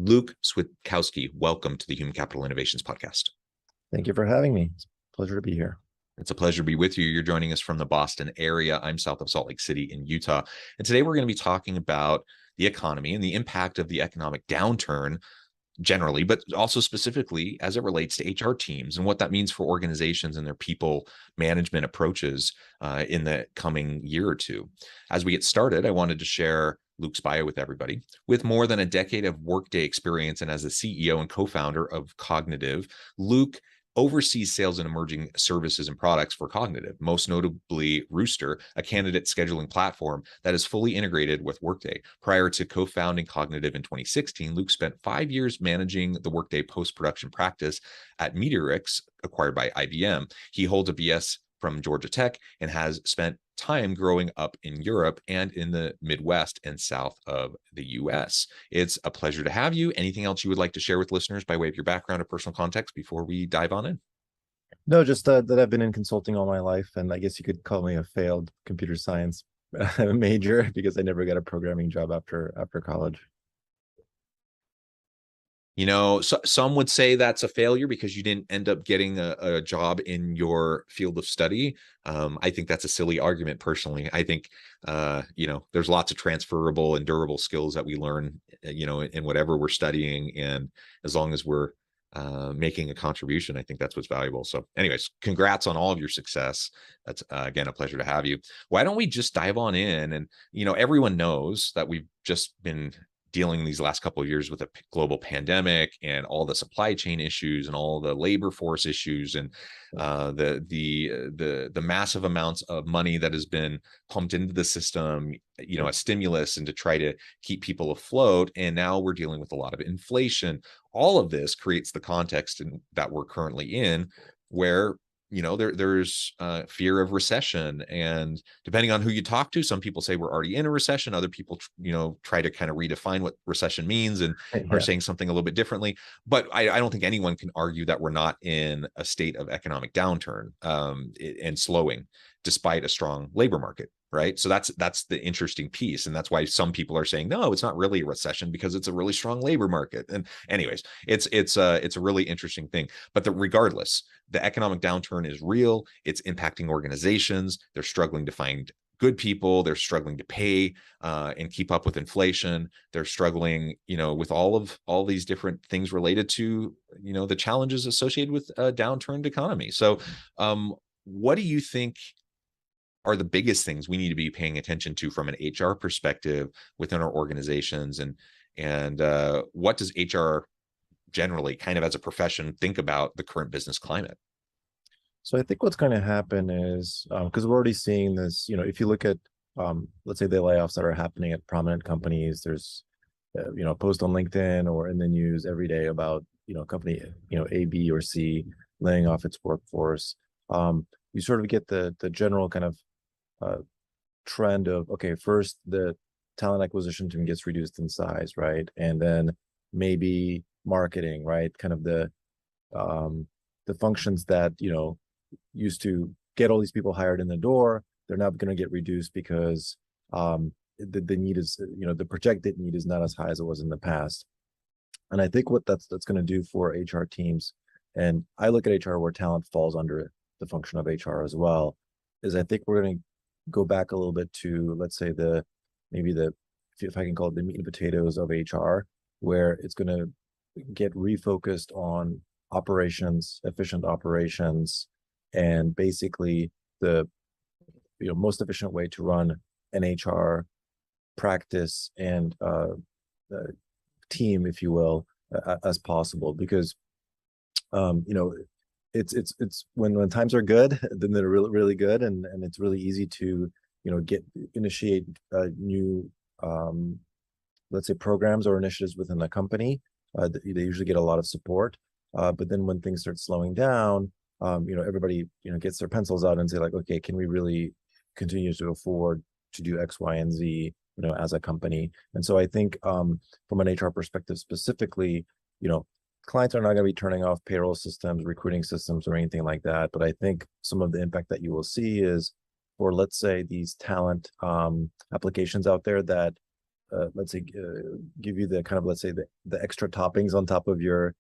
Luke Switkowski, welcome to the Human Capital Innovations Podcast. Thank you for having me. It's a pleasure to be here. It's a pleasure to be with you. You're joining us from the Boston area. I'm south of Salt Lake City in Utah. And today we're going to be talking about the economy and the impact of the economic downturn generally, but also specifically as it relates to HR teams and what that means for organizations and their people management approaches in the coming year or two. As we get started, I wanted to share Luke's bio with everybody. With more than a decade of Workday experience and as the CEO and co-founder of Cognitive, Luke oversees sales and emerging services and products for Cognitive, most notably Rooster, a candidate scheduling platform that is fully integrated with Workday. Prior to co-founding Cognitive in 2016, Luke spent 5 years managing the Workday post-production practice at Meteorix, acquired by IBM. He holds a BS from Georgia Tech and has spent time growing up in Europe and in the Midwest and south of the US. It's a pleasure to have you. Anything else you would like to share with listeners by way of your background or personal context before we dive on in? No, just that I've been in consulting all my life, and I guess you could call me a failed computer science major because I never got a programming job after college. You know, some would say that's a failure because you didn't end up getting a job in your field of study. I think that's a silly argument personally. I think, there's lots of transferable and durable skills that we learn, in whatever we're studying. And as long as we're making a contribution, I think that's what's valuable. So anyways, congrats on all of your success. That's again, a pleasure to have you. Why don't we just dive on in? And, everyone knows that we've just been dealing these last couple of years with a global pandemic and all the supply chain issues and all the labor force issues and the massive amounts of money that has been pumped into the system, a stimulus and to try to keep people afloat. And now we're dealing with a lot of inflation. All of this creates the context that we're currently in, where there's fear of recession. And depending on who you talk to, some people say we're already in a recession. Other people, try to kind of redefine what recession means and are saying something a little bit differently. But I don't think anyone can argue that we're not in a state of economic downturn and slowing despite a strong labor market. Right. So that's the interesting piece. And that's why some people are saying, no, it's not really a recession because it's a really strong labor market. And anyways, it's a really interesting thing. But regardless, the economic downturn is real. It's impacting organizations. They're struggling to find good people. They're struggling to pay and keep up with inflation. They're struggling, with all these different things related to, the challenges associated with a downturned economy. So what do you think are the biggest things we need to be paying attention to from an HR perspective within our organizations? And what does HR generally, kind of as a profession, think about the current business climate? So I think what's going to happen is, because we're already seeing this, if you look at, let's say the layoffs that are happening at prominent companies, there's, a post on LinkedIn or in the news every day about, company, A, B, or C laying off its workforce. You sort of get the general kind of trend of, okay, first the talent acquisition team gets reduced in size, right? And then maybe marketing, right? Kind of the functions that, used to get all these people hired in the door, they're now going to get reduced because the need is, the projected need is not as high as it was in the past. And I think what that's going to do for HR teams, and I look at HR where talent falls under the function of HR as well, is I think we're going to go back a little bit to, let's say, if I can call it the meat and potatoes of HR, where it's going to get refocused on operations, efficient operations, and basically the most efficient way to run an HR practice and team, if you will, as possible. Because it's when times are good, then they're really, really good, and it's really easy to initiate new let's say programs or initiatives within the company. They usually get a lot of support, but then when things start slowing down, everybody gets their pencils out and say like, okay, can we really continue to afford to do X, Y, and Z as a company? And so I think from an HR perspective specifically, clients are not going to be turning off payroll systems, recruiting systems, or anything like that. But I think some of the impact that you will see is for, let's say, these talent applications out there that let's say, give you the kind of, let's say, the extra toppings on top of your,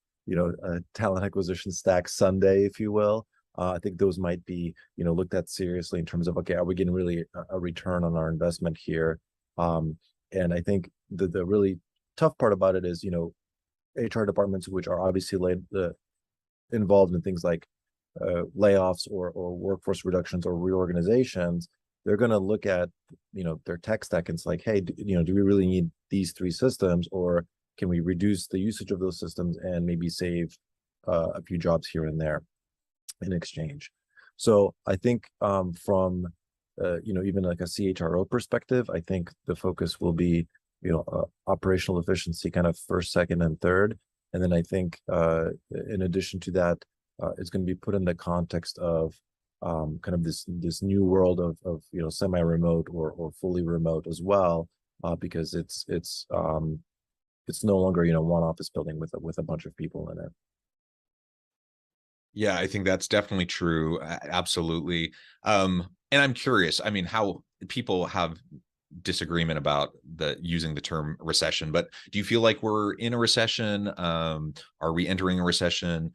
talent acquisition stack Sunday, if you will. I think those might be, looked at seriously in terms of, okay, are we getting really a return on our investment here? And I think the really tough part about it is, HR departments, which are obviously involved in things like layoffs or workforce reductions or reorganizations, they're going to look at, their tech stack and it's like, hey, do we really need these three systems, or can we reduce the usage of those systems and maybe save a few jobs here and there in exchange? So I think from even like a CHRO perspective, I think the focus will be operational efficiency, kind of first, second, and third. And then I think in addition to that, it's going to be put in the context of kind of this new world of semi-remote or fully remote as well, because it's no longer one office building with a bunch of people in it. Yeah, I think that's definitely true. Absolutely. And I'm curious, I mean, how people have disagreement about using the term recession, but do you feel like we're in a recession? Are we entering a recession?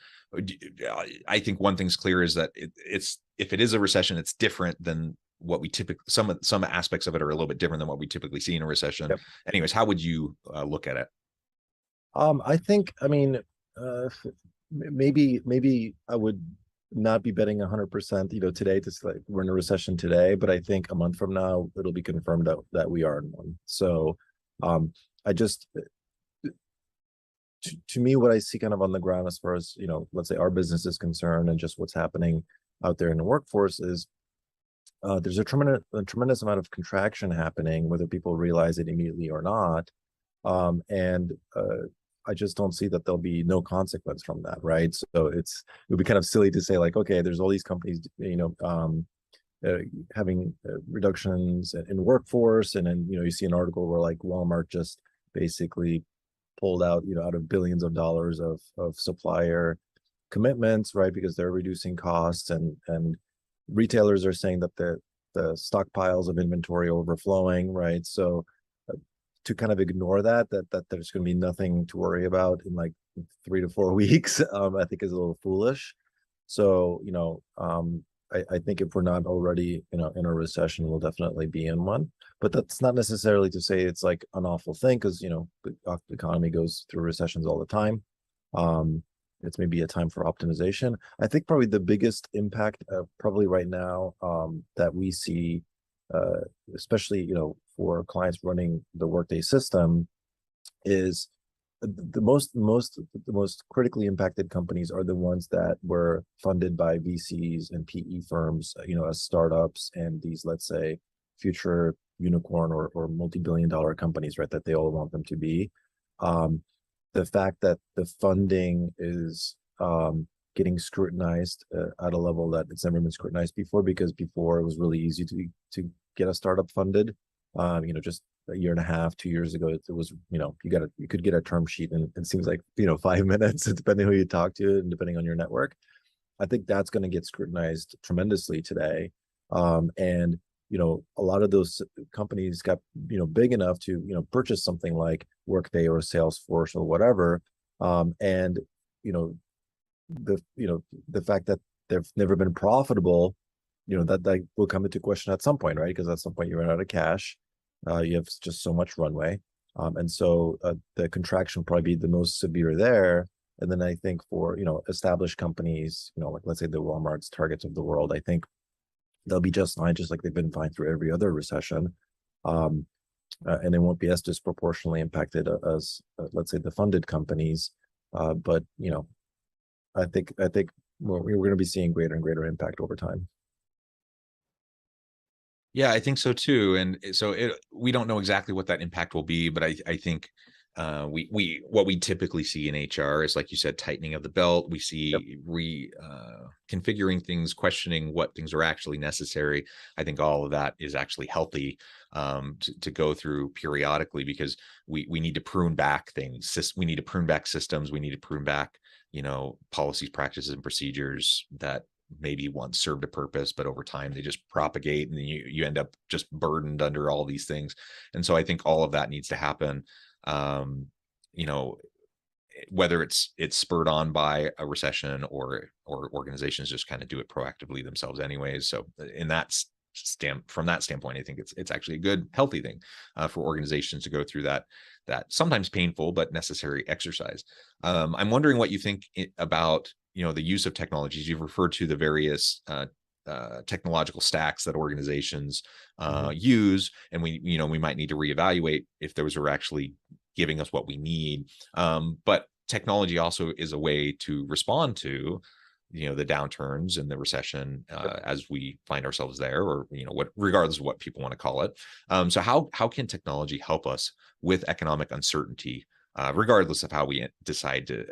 I think one thing's clear is that if it is a recession, it's different than what we typically, some aspects of it are a little bit different than what we typically see in a recession. Yep. Anyways, how would you look at it? I think, I mean, maybe I would not be betting 100%, today to say like we're in a recession today, but I think a month from now it'll be confirmed that we are in one. So I just, to me, what I see kind of on the ground as far as, let's say our business is concerned and just what's happening out there in the workforce is there's a tremendous amount of contraction happening, whether people realize it immediately or not. And I just don't see that there'll be no consequence from that, right? So it would be kind of silly to say like, okay, there's all these companies, having reductions in workforce, and then you see an article where like Walmart just basically pulled out out of billions of dollars of supplier commitments, right? Because they're reducing costs, and retailers are saying that the stockpiles of inventory overflowing, right? So to kind of ignore that there's going to be nothing to worry about in like 3 to 4 weeks, I think is a little foolish. So I think if we're not already in a recession, we'll definitely be in one. But that's not necessarily to say it's like an awful thing, because the economy goes through recessions all the time. It's maybe a time for optimization. I think probably the biggest impact probably right now that we see, especially for clients running the Workday system, is the most critically impacted companies are the ones that were funded by VCs and PE firms, as startups, and these, let's say, future unicorn or multi-billion-dollar companies, right, that they all want them to be. The fact that the funding is getting scrutinized at a level that it's never been scrutinized before, because before it was really easy to get a startup funded. Just a year and a half, 2 years ago, it was, you could get a term sheet and it seems like, 5 minutes, depending who you talk to and depending on your network. I think that's going to get scrutinized tremendously today. And a lot of those companies got, big enough to, purchase something like Workday or Salesforce or whatever. And, the fact that they've never been profitable, that will come into question at some point, right? Because at some point you run out of cash, you have just so much runway. And so the contraction will probably be the most severe there. And then I think for, established companies, like let's say the Walmarts, Targets of the world, I think they'll be just fine, just like they've been fine through every other recession. And they won't be as disproportionately impacted as, let's say, the funded companies. But, I think we're going to be seeing greater and greater impact over time. Yeah, I think so too. And so we don't know exactly what that impact will be, but I think what we typically see in HR is, like you said, tightening of the belt. We see configuring things, questioning what things are actually necessary. I think all of that is actually healthy to go through periodically, because we need to prune back things. We need to prune back systems. We need to prune back, policies, practices, and procedures that maybe once served a purpose, but over time they just propagate, and you end up just burdened under all these things. And so I think all of that needs to happen. You know, whether it's spurred on by a recession, or organizations just kind of do it proactively themselves anyways. So in that from that standpoint, I think it's actually a good, healthy thing for organizations to go through that sometimes painful but necessary exercise. I'm wondering what you think about, you know, the use of technologies. You've referred to the various technological stacks that organizations use, and we might need to reevaluate if those are actually giving us what we need. But technology also is a way to respond to, you know, the downturns and the recession as we find ourselves there, or, you know, regardless of what people want to call it. So how can technology help us with economic uncertainty, regardless of how we decide to,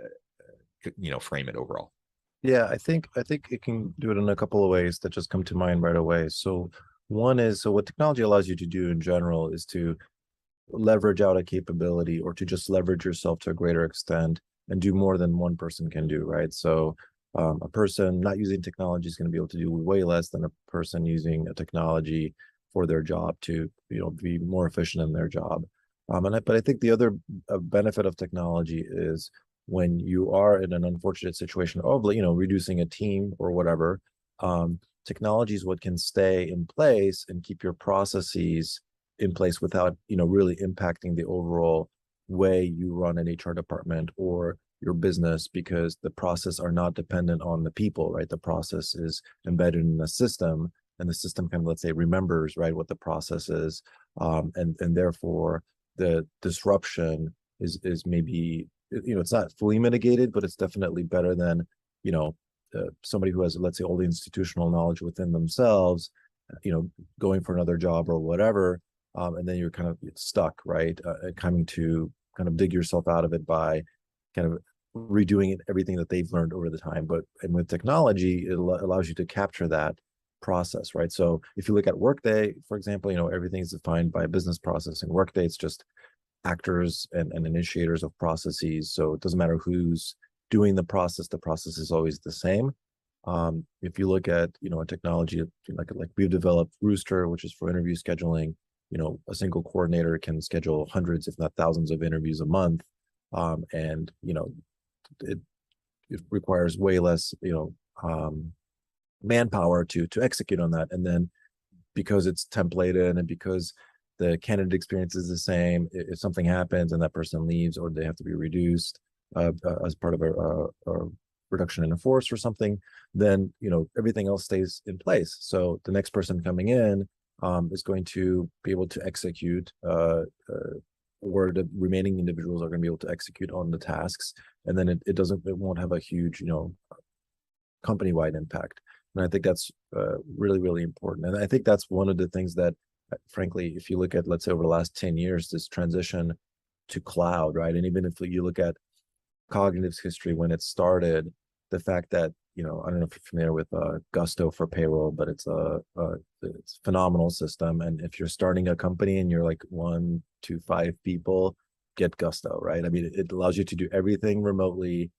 you know, frame it overall? Yeah, I think it can do it in a couple of ways that just come to mind right away. So one is, so what technology allows you to do in general is to leverage out a capability, or to just leverage yourself to a greater extent and do more than one person can do, right? So a person not using technology is going to be able to do way less than a person using a technology for their job to, you know, be more efficient in their job. But I think the other benefit of technology is when you are in an unfortunate situation of, you know, reducing a team or whatever, technology is what can stay in place and keep your processes in place without, you know, really impacting the overall way you run an HR department or your business, because the process are not dependent on the people, right? The process is embedded in the system, and the system kind of, let's say, remembers, right, what the process is, and therefore the disruption is maybe, you know, it's not fully mitigated, but it's definitely better than, you know, somebody who has, let's say, all the institutional knowledge within themselves, you know, going for another job or whatever, and then you're kind of stuck, right? Coming to kind of dig yourself out of it by kind of redoing it, everything that they've learned over the time. And with technology, it allows you to capture that process, right? So if you look at Workday, for example, you know, everything is defined by a business process. In Workday, it's just actors and initiators of processes. So it doesn't matter who's doing the process is always the same. If you look at, you know, a technology like we've developed Rooster, which is for interview scheduling, you know, a single coordinator can schedule hundreds, if not thousands, of interviews a month. And, you know, it requires way less, you know, manpower to execute on that. And then because it's templated and because the candidate experience is the same, if something happens and that person leaves, or they have to be reduced as part of a reduction in force or something, then, you know, everything else stays in place. So the next person coming in is going to be able to execute, or the remaining individuals are going to be able to execute on the tasks, and then it won't have a huge, you know, company-wide impact. And I think that's really, really important. And I think that's one of the things that, frankly, if you look at, let's say, over the last 10 years, this transition to cloud, right? And even if you look at Cognitive's history when it started, the fact that, you know, I don't know if you're familiar with Gusto for payroll, but it's a phenomenal system. And if you're starting a company and you're like 1 to 5 people, get Gusto, right? I mean, it allows you to do everything remotely.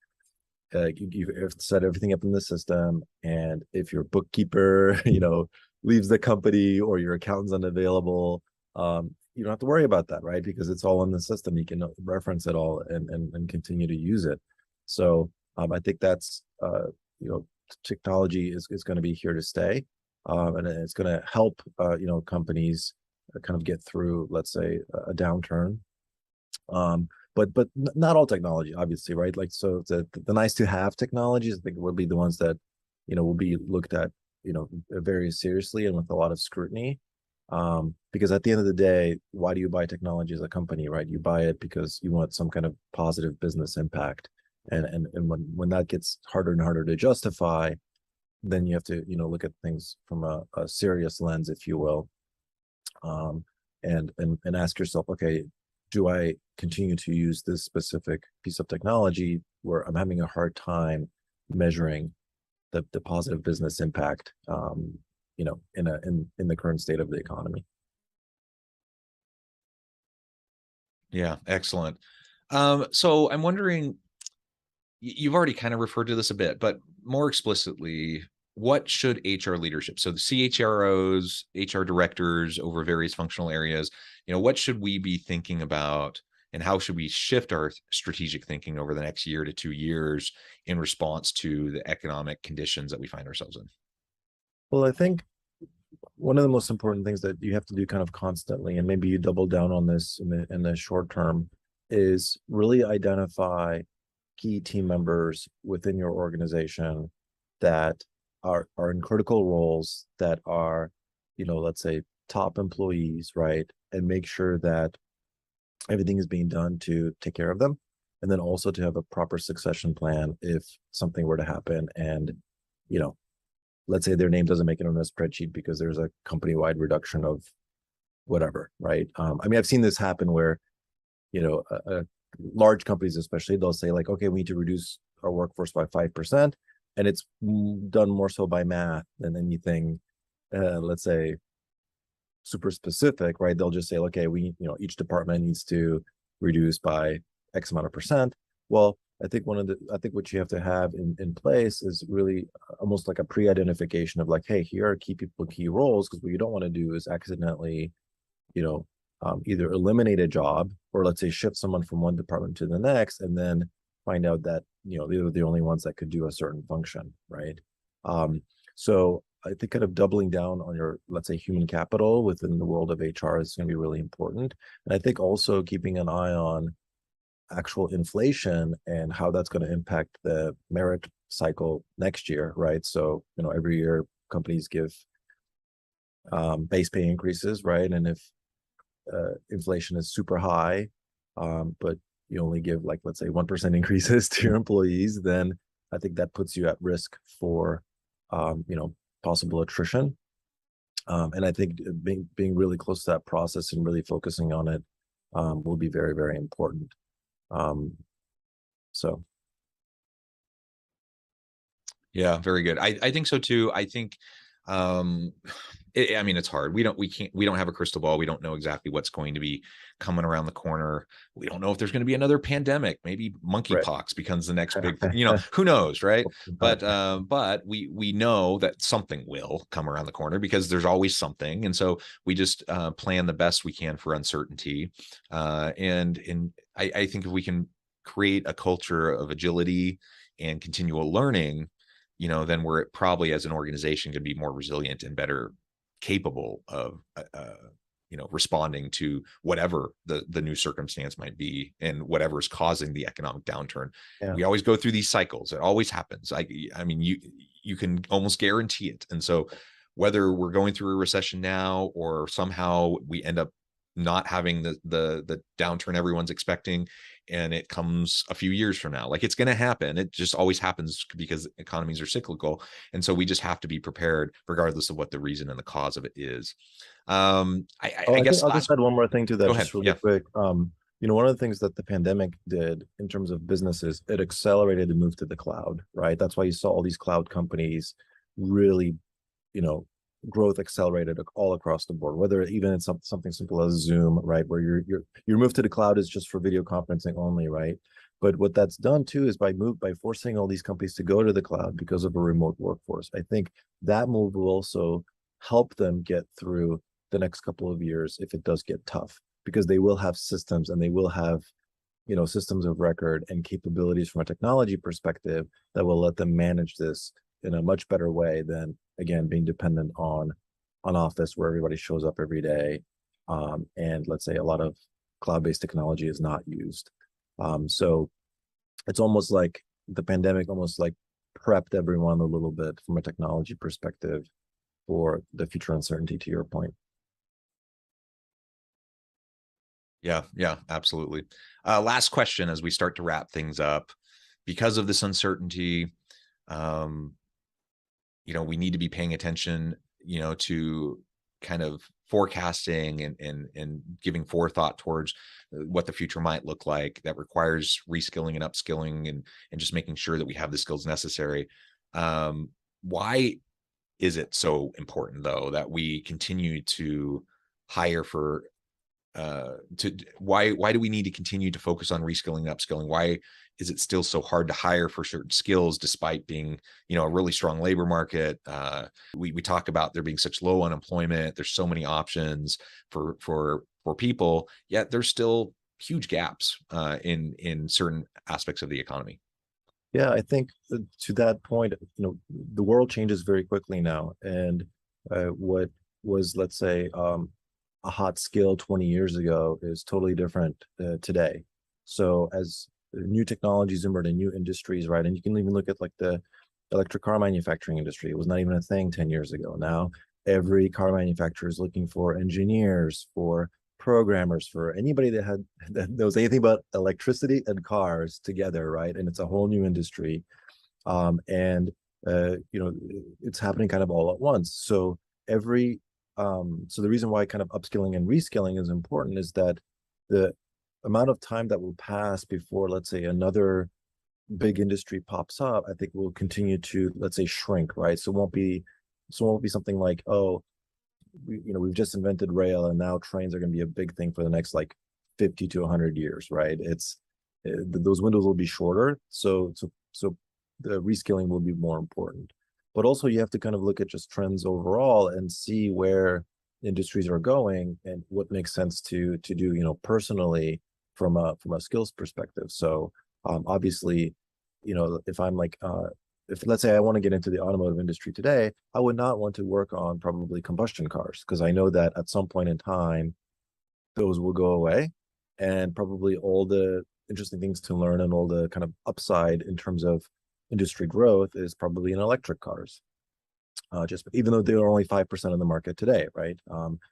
You have to set everything up in the system, and if your bookkeeper, you know, leaves the company or your accountant's unavailable, you don't have to worry about that, right? Because it's all in the system. You can reference it all and continue to use it. So I think that's, you know, technology is going to be here to stay, and it's going to help, you know, companies kind of get through, let's say, a downturn. But not all technology, obviously, right? Like, so the nice to have technologies, I think, will be the ones that, you know, will be looked at, you know, very seriously and with a lot of scrutiny. Because at the end of the day, why do you buy technology as a company, right? You buy it because you want some kind of positive business impact. And when that gets harder and harder to justify, then you have to, you know, look at things from a serious lens, if you will, and ask yourself, okay, do I continue to use this specific piece of technology where I'm having a hard time measuring the positive business impact, you know, in the current state of the economy? Yeah, excellent. So I'm wondering, you've already kind of referred to this a bit, but more explicitly, what should HR leadership, so the CHROs, HR directors over various functional areas, what should we be thinking about, and how should we shift our strategic thinking over the next year to 2 years in response to the economic conditions that we find ourselves in? Well, I think one of the most important things that you have to do kind of constantly, and maybe you double down on this in the short term, is really identify key team members within your organization that are in critical roles, that are, let's say top employees, right? And make sure that everything is being done to take care of them. And then also to have a proper succession plan if something were to happen and, let's say their name doesn't make it on a spreadsheet because there's a company-wide reduction of whatever, right? I've seen this happen where, large companies especially, they'll say like, okay, we need to reduce our workforce by 5%. And it's done more so by math than anything, let's say, super specific, right? They'll just say, okay, each department needs to reduce by X amount of percent. Well, I think what you have to have in place is really almost like a pre-identification of like, hey, here are key people, key roles, because what you don't want to do is accidentally, either eliminate a job or let's say shift someone from one department to the next, and then find out that they're the only ones that could do a certain function, right? So I think kind of doubling down on your, let's say, human capital within the world of HR is going to be really important. And I think also keeping an eye on actual inflation and how that's going to impact the merit cycle next year, right? So, every year companies give base pay increases, right? And if inflation is super high, but you only give like, let's say 1% increases to your employees, then I think that puts you at risk for, possible attrition. And I think being really close to that process and really focusing on it will be very, very important. So. Yeah, very good. I think so too. I think, it's hard. We don't have a crystal ball. We don't know exactly what's going to be coming around the corner. We don't know if there's going to be another pandemic. Maybe monkeypox becomes the next big thing. Who knows, right? But we know that something will come around the corner because there's always something. And so we just plan the best we can for uncertainty. And I think if we can create a culture of agility and continual learning, then we're probably as an organization going to be more resilient and better capable of, responding to whatever the new circumstance might be and whatever is causing the economic downturn. Yeah. We always go through these cycles. It always happens. You can almost guarantee it. And so whether we're going through a recession now or somehow we end up not having the downturn everyone's expecting, and it comes a few years from now, like it's going to happen. It just always happens because economies are cyclical. And so we just have to be prepared regardless of what the reason and the cause of it is. I guess I'll just add one more thing to that. Go ahead. Just really quick. One of the things that the pandemic did in terms of businesses, it accelerated the move to the cloud, right? That's why you saw all these cloud companies really, growth accelerated all across the board, whether even it's something simple as Zoom, right? Where your move to the cloud is just for video conferencing only, right? But what that's done too is by forcing all these companies to go to the cloud because of a remote workforce, I think that move will also help them get through the next couple of years if it does get tough, because they will have systems and they will have, systems of record and capabilities from a technology perspective that will let them manage this in a much better way than, again, being dependent on an office where everybody shows up every day. And let's say a lot of cloud-based technology is not used. So it's almost like the pandemic almost like prepped everyone a little bit from a technology perspective for the future uncertainty, to your point. Yeah, absolutely. Last question as we start to wrap things up. Because of this uncertainty, we need to be paying attention, to kind of forecasting and giving forethought towards what the future might look like. That requires reskilling and upskilling and just making sure that we have the skills necessary. Why is it so important, though, that we continue to hire for why do we need to continue to focus on reskilling, upskilling? Why is it still so hard to hire for certain skills despite being, a really strong labor market? We talk about there being such low unemployment. There's so many options for people, yet there's still huge gaps in certain aspects of the economy. Yeah, I think to that point, the world changes very quickly now, and what was, let's say, a hot skill 20 years ago is totally different today. So as new technologies emerge in new industries, right? And you can even look at like the electric car manufacturing industry. It was not even a thing 10 years ago. Now every car manufacturer is looking for engineers, for programmers, for anybody that knows anything about electricity and cars together, right? And it's a whole new industry. And it's happening kind of all at once. So so the reason why kind of upskilling and reskilling is important is that the amount of time that will pass before, let's say, another big industry pops up, I think will continue to, let's say, shrink, right? So it won't be something like, oh, we've just invented rail and now trains are going to be a big thing for the next like 50 to 100 years, right? Those windows will be shorter. So the reskilling will be more important. But also you have to kind of look at just trends overall and see where industries are going and what makes sense to do, personally from a skills perspective. So obviously, if I'm like, if let's say I want to get into the automotive industry today, I would not want to work on probably combustion cars because I know that at some point in time, those will go away, and probably all the interesting things to learn and all the kind of upside in terms of industry growth is probably in electric cars. Just even though they're only 5% of the market today, right?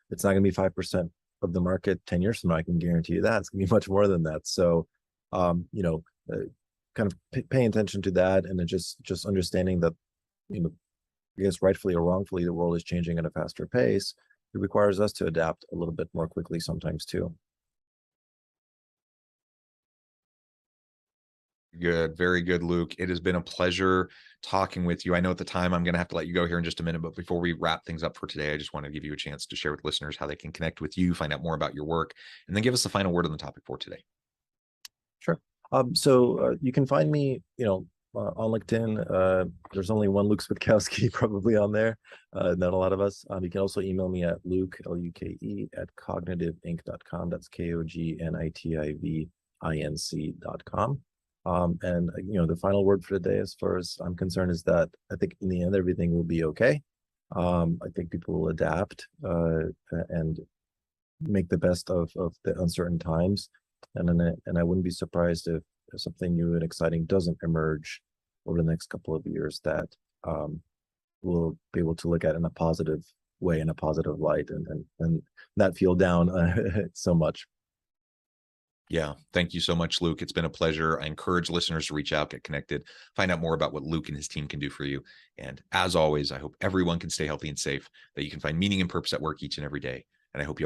It's not going to be 5% of the market 10 years from now. I can guarantee you that it's going to be much more than that. So, kind of paying attention to that, and then just understanding that, I guess rightfully or wrongfully, the world is changing at a faster pace. It requires us to adapt a little bit more quickly sometimes too. Good. Very good, Luke. It has been a pleasure talking with you. I know at the time I'm going to have to let you go here in just a minute, but before we wrap things up for today, I just want to give you a chance to share with listeners how they can connect with you, find out more about your work, and then give us the final word on the topic for today. Sure. So you can find me, on LinkedIn. There's only one Luke Switkowski probably on there, not a lot of us. You can also email me at Luke, Luke, at cognitiveinc.com. That's KOGNITIVINC.com. And the final word for today, as far as I'm concerned, is that I think in the end everything will be okay. I think people will adapt and make the best of the uncertain times, and I wouldn't be surprised if something new and exciting doesn't emerge over the next couple of years that we'll be able to look at in a positive way, in a positive light, and not feel down so much. Yeah. Thank you so much, Luke. It's been a pleasure. I encourage listeners to reach out, get connected, find out more about what Luke and his team can do for you. And as always, I hope everyone can stay healthy and safe, that you can find meaning and purpose at work each and every day. And I hope you all